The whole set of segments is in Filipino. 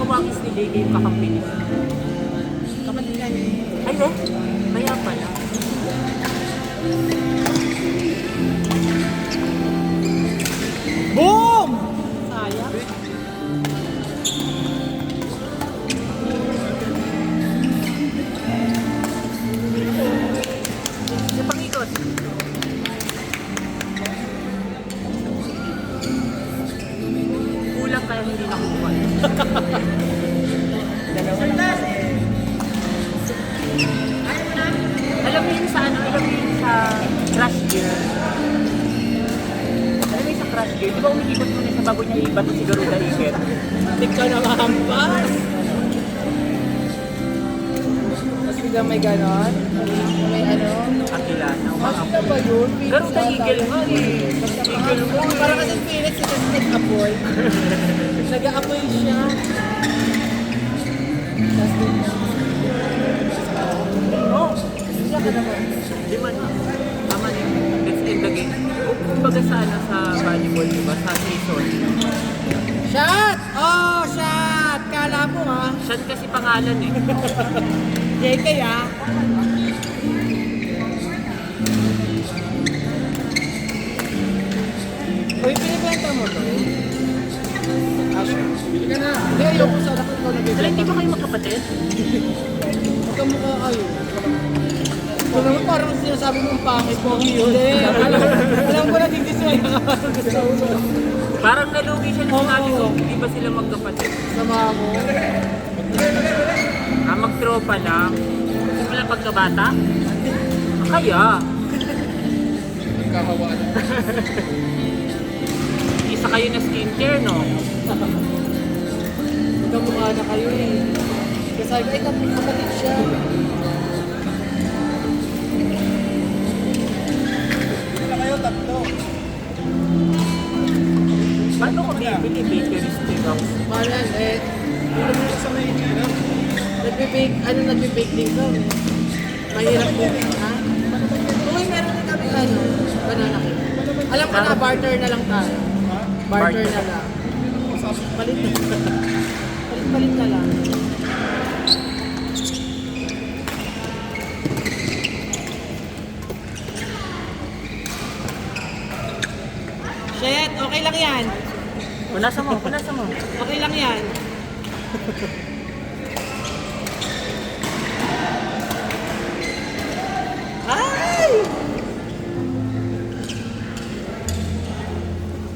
kawangis ni JK yung kakampi niya. Kapatid ka niya. Ay, kaya pala. Boom! Sayang. Yung pang-ikot. Kulang kaya hindi nakukuha. Dalawa lang. Alam mo yun sa ano? Alam mo yun sa Crash Gear? Alam mo yun sa Crash Gear? Di ba umikikot muna siya bago niya ibato si Garuda Ikit? Hindi ka na mahampas. Mas biglang may ganon. May ano. Akila na Ano ba yun? Garuda Eagle nga eh. Eagle mo eh. Para kasi Phoenix ito sa nag-apoy. Nag-aapoy siya. Oh! Siya ka naman. Di man. Tama na yun. Let's end the game. Kumbaga sa ano sa volleyball, diba? Sa season. Shot! Oh, shot! Kala mo ha? Shot kasi pangalan eh. JK ha? Uy, pinibenta mo to? Asher. Bili ka na. Hindi, ayoko sana kung ikaw Wala, nabibenta. hindi ba kayo magkapatid? Magkamukha kayo. Ito naman parang sinasabi mong pangit mo. Hindi. Alam ko na hindi sila nakakasama. Parang nalugi siya nung sinabi ko, hindi ba sila magkapatid? Sama mo. Magtropa lang. Simula pagkabata? Kaya. Nagkahawaan. Isa kayo na skincare, no? Magkamukha na kayo eh. Kasi sabi ko, ay kapatid siya. Wala kayo tatlo. Paano ko bibili bakery steakhouse? Mahal yan eh. Dito mo sa may nagbe-bake, nagbe-bake din ka. Mahirap mo. Ha? Uy, meron din kami banana cake. Alam ko na, barter na lang tayo. Barter na lang. Palit na. Palit na lang. Shit, okay lang yan. Punasan mo, punasan mo. Okay lang yan. Ay!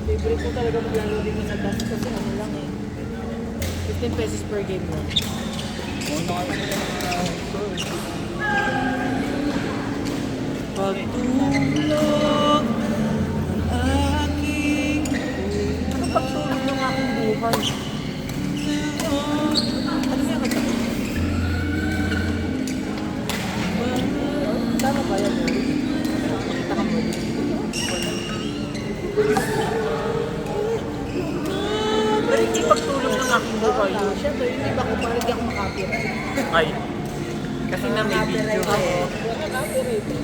Favorite ko talaga maglaro din sa dance kasi ano lang eh. 15 pesos per game lang. Pagtulog ang aking Ano pagtulog ng aking buhay? ano yan kata? Tama ba yan? Pakita ka mo. Pero hindi pagtulog ng aking buhay. Siyempre, yung iba ko parang di ako makapiright. Ay. Kasi na may video. Wala copyright eh.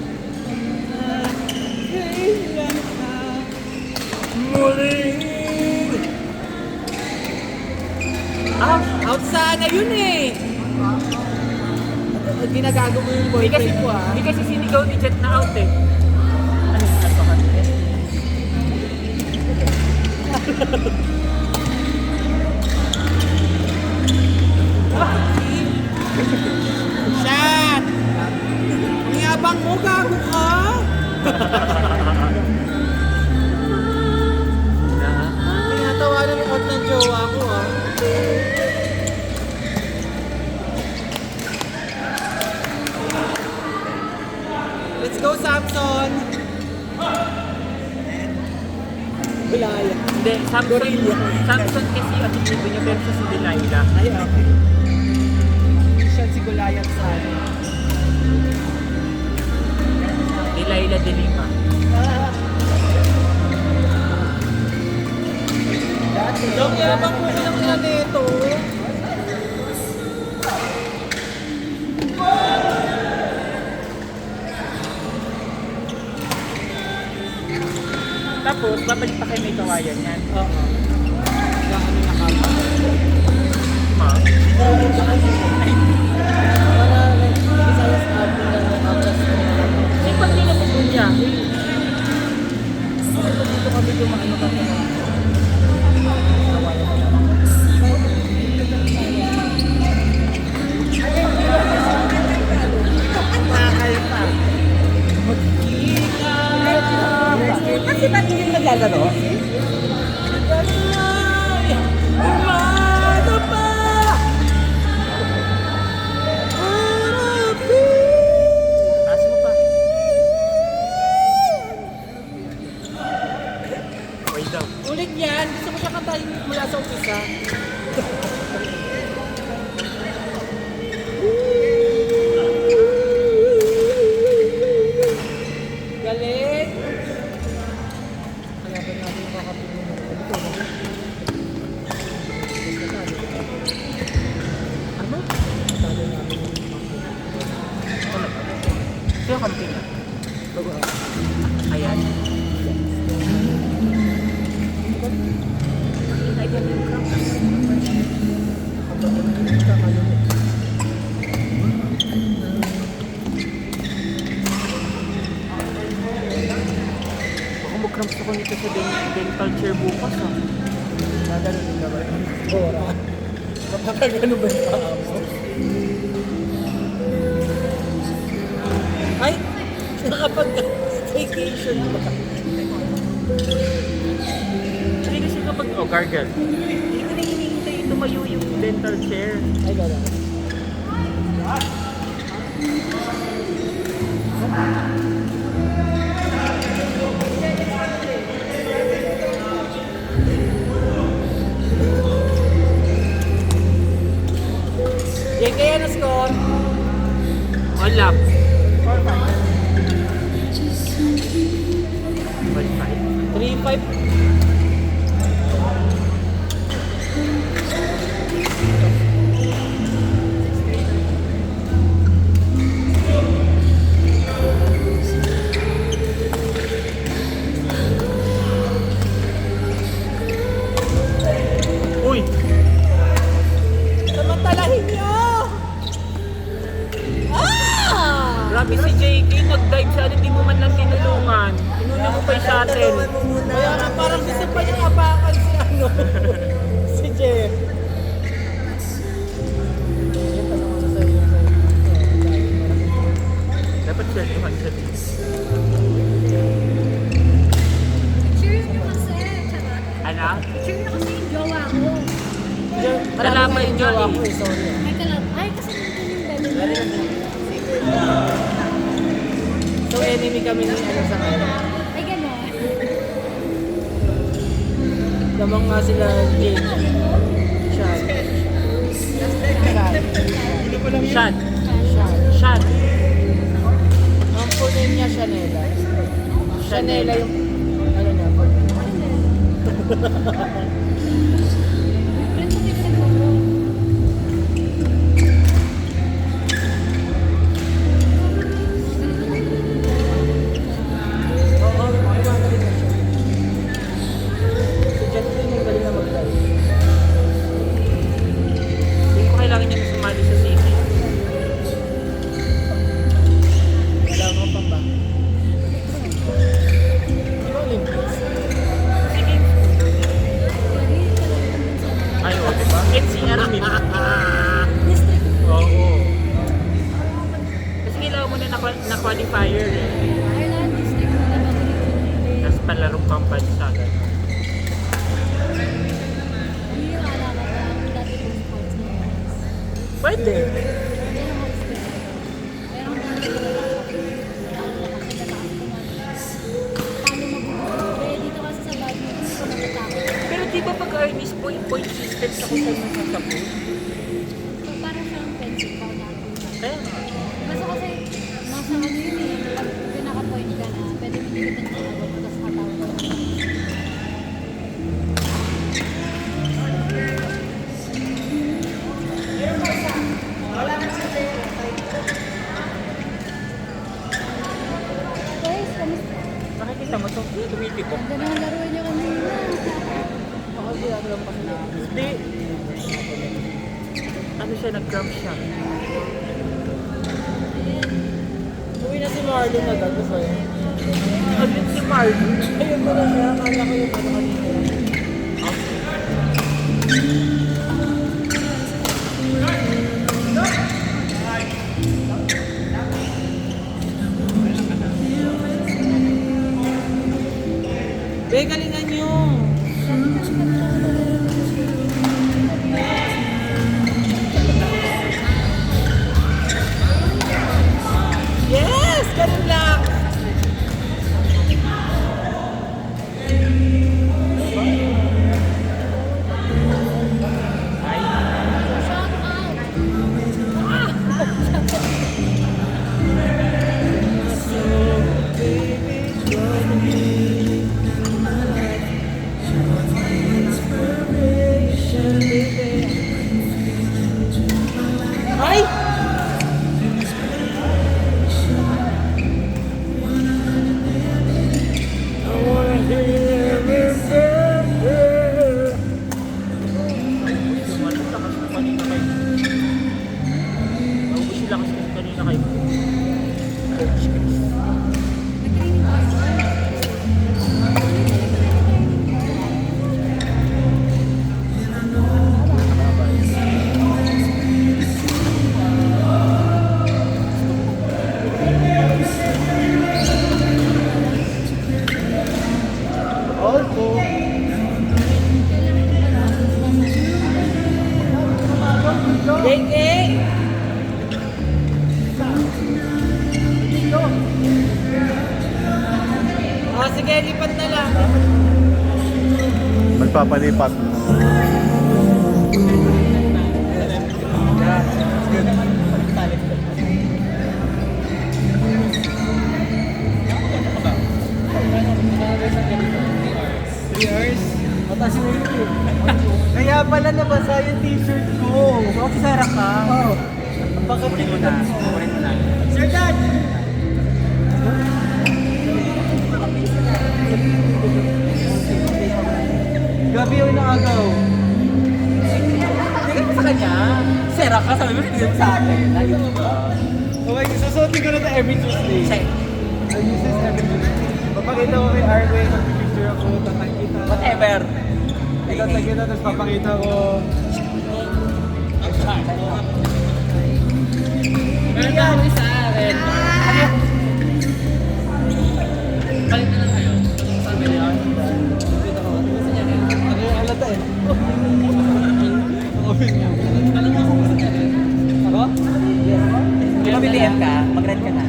Muling! Out sana yun eh! Ginagago mo yung Hindi kasi, boyfriend ko ah. hindi kasi sinigaw ni Jet na out eh. Ano yung nasakan? Shot! Ang yabang mo, gago ka! Tinatawanan ng out ng jowa ko ah. Let's go, Samson! Wala yan. Hindi, Samson kasi apelido niya versus si Delilah. Ay, okay. Siya si Goliath sa ano. Delilah de Lima. Yung yabang mo lang yan ito. Tapos, babalik pa kayo may kawayan yan. Oo. Ano na kama. Ha? Para Visayas Avenue lang yung abras ko. Kasi pag nila mo niya, Dito kami dumaan kami. Nakakaya pa. Kasi ba't hindi naglalaro? taas mo pa. Wait daw. Ulit yan. Gusto ko siya kantahin mula sa umpisa. Galing! Kaya ba natin makapili mo? Ito, no? Ano? Talo namin yung Sino kampi na? bago ako. Ayan. Ayan yung crops. Baka mag-cramps ako nito sa dental chair bukas ah. Nagano din naman. Ora. Mapapagano ba yung paa mo? Ay! Nakapag-vacation ba? Hindi kasi kapag, gargle. Hindi ko na hinihintay tumayo yung dental chair. Ay, gano'n. JK, ano score? All lap. 3-5. 1-5. Uy! Samantalahin niyo! Ah! Grabe si JK, nag-dive siya, hindi mo man lang tinulungan. Inuna mo pa yung shuttle. Kaya nga parang gusto pa niyang apakan si ano. Si Jeff. Dapat sheltuhan siya din. Cheers nyo kasi, charot. Ano? Cheers nyo kasi yung jowa ko. Kalaban yung niya jowa eh. ko eh, sorry. Ay, ay kasi nandun yung bebe mo. So enemy kami ni ano sa kanya. Ay, gano'n. Damang nga sila Jake. Sean. Shot. Sean. Shot. Ang full name niya Shanela. Shanela yung ano niya. full name. Friends ko yung nagmamo. Oo, magaling na siya. Si Jet din yung galing na mag-dive. Hindi ko kailangan niya na sumali sa city. Wala mo pa ba? Di ba Olympics? Sige. Ay, o, diba? NCR min. District. Oo. Kasi kailangan mo na qualifier eh. Ireland district. Diba? Tapos palarong pambansagan. Hindi yung alala ko. Dati kong sports na yun. Pwede. Hindi yung high school. Pero ang dami ko na paano mabubuhay? Eh, dito kasi sa badminton ko natatakot. Pero di ba pag Arnis point system sa kung saan masasapo? So, parang siyang pencil pa natin. Kaya nga. Basta kasi, nasa ano yun eh, pag pinaka-point ka na, pwede mo dito ng tawag, tapos katawag ka. Guys, kamusta? Nakikita mo ito? Tumitikok. Ganda naman laro niyo kanina. Ako ginagawa pa sila. Hindi. ano siya, nag-cramp siya. Uwi na si Marlon na gago sa'yo. Ano yun si Marlon? Ayun mo na siya, akala ko yung ano kanina. Be, galingan nyo! Yes! Ganun lang! Shout out! Ay! Sumalang lakas na kanina kayo. Naubos yung lakas kasi kanina kayo. Coach Chris. Nag-training ba kayo? Also, Geng! Sige, lipat na lang. Magpapalipat. Mataas yung YouTube. Kaya pala nabasa yung t-shirt ko. So, si Sarah ka? Oo. Kunin mo na. Kunin mo na. Sir Dad! Gabi yung nakagaw. Tingnan mo sa kanya. Sera ka, sabi mo, tingnan mo sa akin. Ayun ba? Okay, susuotin ko na ito every Tuesday. Check. I use this every Tuesday. Papakita ko kay Arway, mag-picture ako, tatagkita. Whatever. Tatagkita, tapos papakita ko. Meron ka ako sa akin. Balik na lang kayo. Sabi niya. Ano yung alata eh? Ako? Kung mabibigyan ka, mag-rent ka na.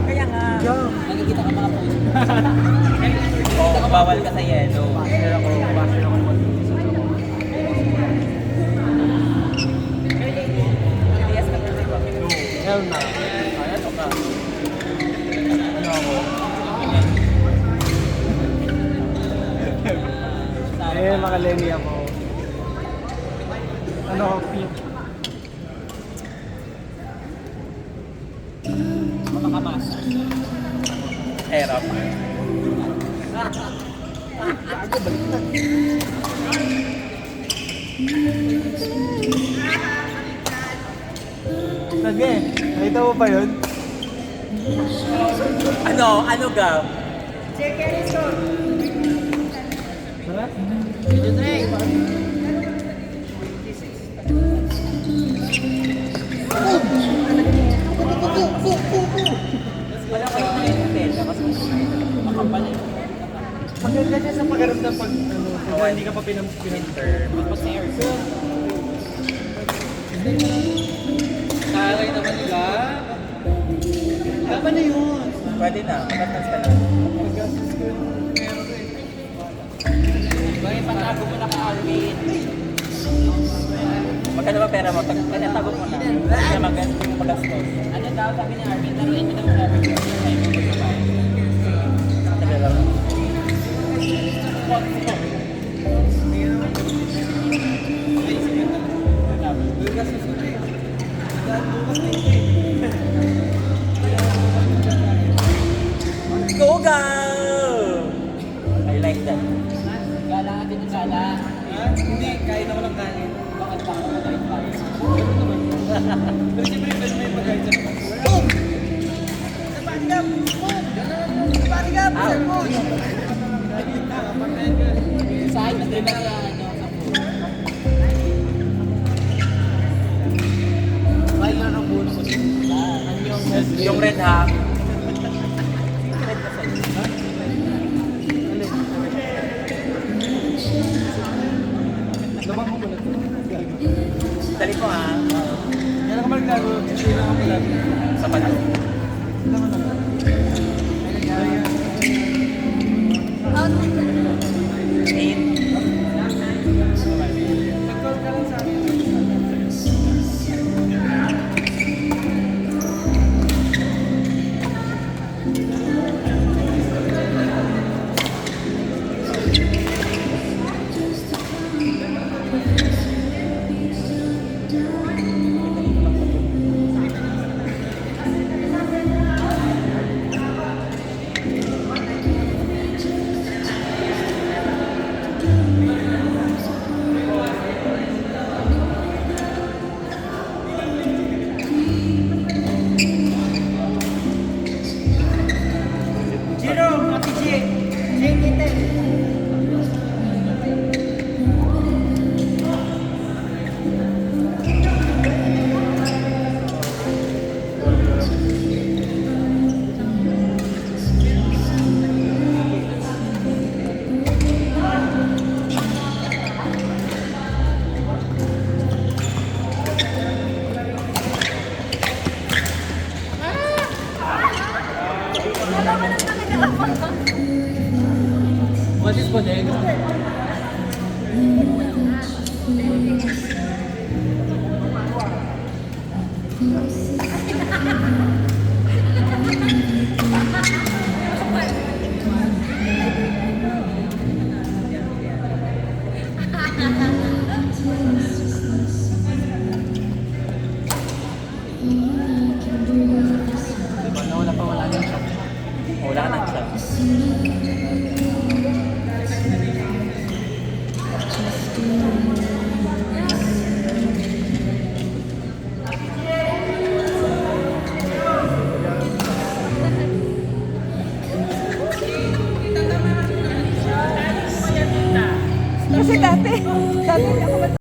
Kaya nga. Nakikita ka mga post. Oo, bawal ka sa yellow. Basher ako naman. Yes, ka na ba? Hell na. Ayan, o ka. Ano ako? Eh, makaleni ako. Ano ako, pink? Makakamasa. Era pa. Sige, nakita mo ba yun? Ano? Ano ga? Ha? Wala kayo na yung hotel. Kasi makapal eh. Maganda siya sa pagkaramdam pag ano, pag hindi ka pa pinam-pinam-ter. Tapos sa aircon. Taray naman nila. Tama na yun. Pwede na. Makatas ka na. Bakit patago mo na ka, Arvin? Magkano ba pera mo? Pagkatago mo na. Hindi na magastos. Ano daw sabi ni Arvin? Laruin mo daw sa Arvin. Ay, mo ba ba? Tagal lang. Go, go! I like that. Wala. Hindi, kain ako ng kain. Bakit pa ako matayin pa? Pero siyempre, best may pagkain dyan. Boom! Napatigap! Boom! Napatigap! Boom! Sa akin, nandun na sa ano, sa food. Mahal na ng bonus. Yung red ham. Labang ko pala. Dali ko ha. Yan ako maglago. Hindi lang ako pala. Sa pala. Laman ako. Eight. Mag-call ka lang sa akin. Jerome, Ate J. J. Kitten. What is bodega? Wala pa, wala nang shop. Wala nang shop.